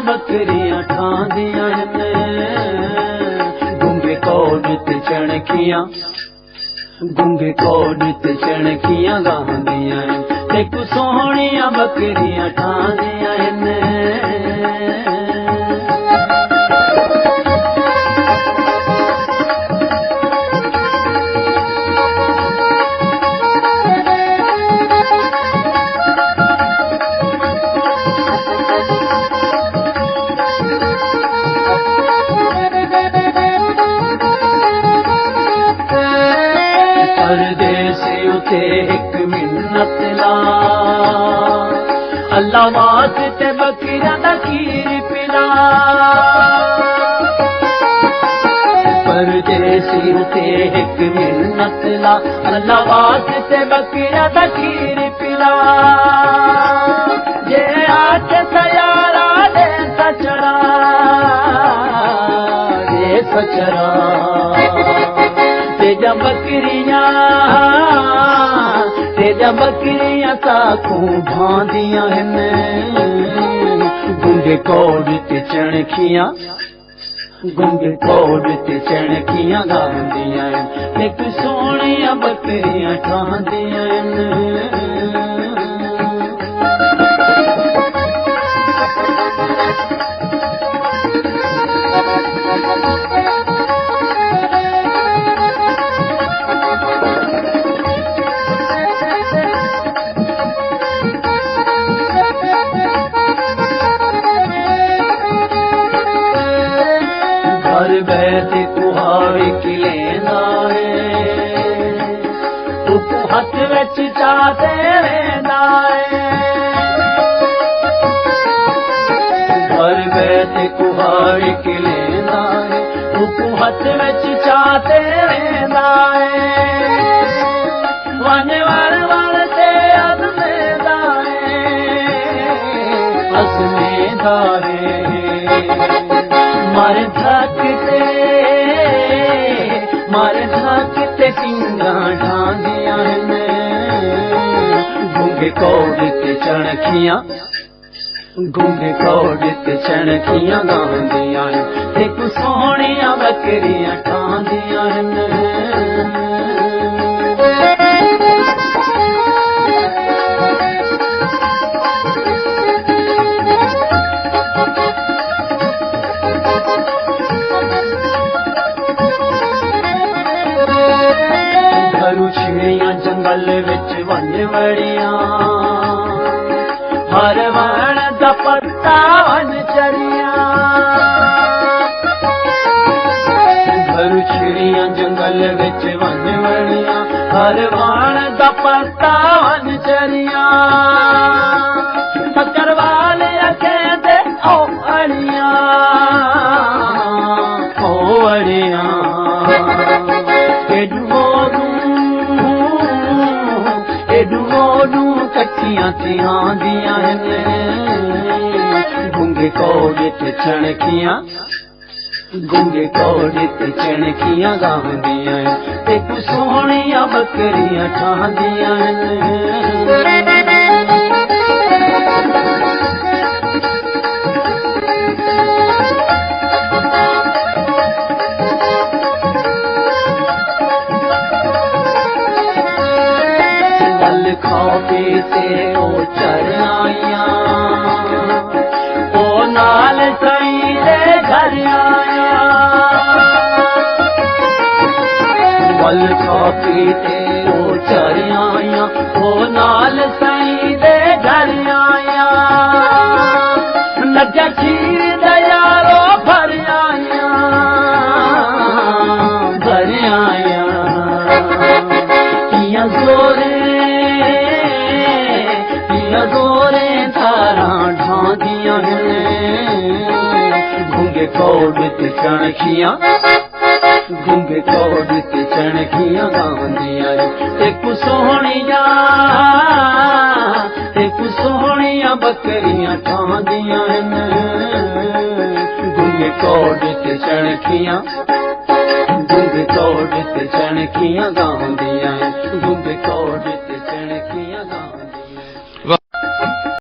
बकरियां ठांदियां ने गुंगे कोड ते चणकियां गुंगे कोड ते चणकियां गांदियां ते कु सोहणियां बकरियां ठांदियां ने परदेसी उते एक मिन्नत ला अल्लाह वास्ते बकरियां दा खीर पिला परदेसी उते एक मिन्नत ला अल्लाह वास्ते बकरियां दा खीर पिला जे आके सयारा दे सचरा तेजा बकरियां साखू भांदियां ने गुंगे कोड ते चणकियां गुंगे कोड ते चणकियां गांदियां एक सोहणियां बकरियां ठांदियां घर बैठे तुहारी किलेना है तू हाथ विच चाहते रहना है घर बैठे तुहारी किलेना है तू हाथ विच चाहते रहना है वन वाल वाल ते असमे दारे मारे धकते सिंगा ढांदियां ने गुंगे कोड ते चणकियां गुंगे कोड ते चणकियां गांदियां ते कु सोहणियां बकरियां ठांदियां ने छेड़ियां जंगल विच वन वड़ियां हर वण दा पत्ता वन चढ़ियां घरू छेड़ियां जंगल विच वन वड़ियां हर वण दा पत्ता वन चढ़ियां बकरवाल अखेंदे ओ अड़ियां कच्चियां थियांदियां ने गुंगे कोड ते चणकियां गुंगे कोड ते चणकियां गांदियां ते कु सोहणियां बकरियां ठांदियां खापी ते ओ चढ़ाइया ओ नाल सई दे घर आया वल खापी ते ओ चढ़ाइया ओ नाल सई दे घर आया लगा खीर दयालो भर आया किया जोरे ढांदियां गुंगे कोड ते चणकियां गुंगे कोड ते चणकियां गांदियां ते कु सोहणियां ते तेकू सोहणिया बकरियां ठांदियां गुंगे कोड ते चणखियां गुंगे कोड ते चणखियां गांदियां गुंगे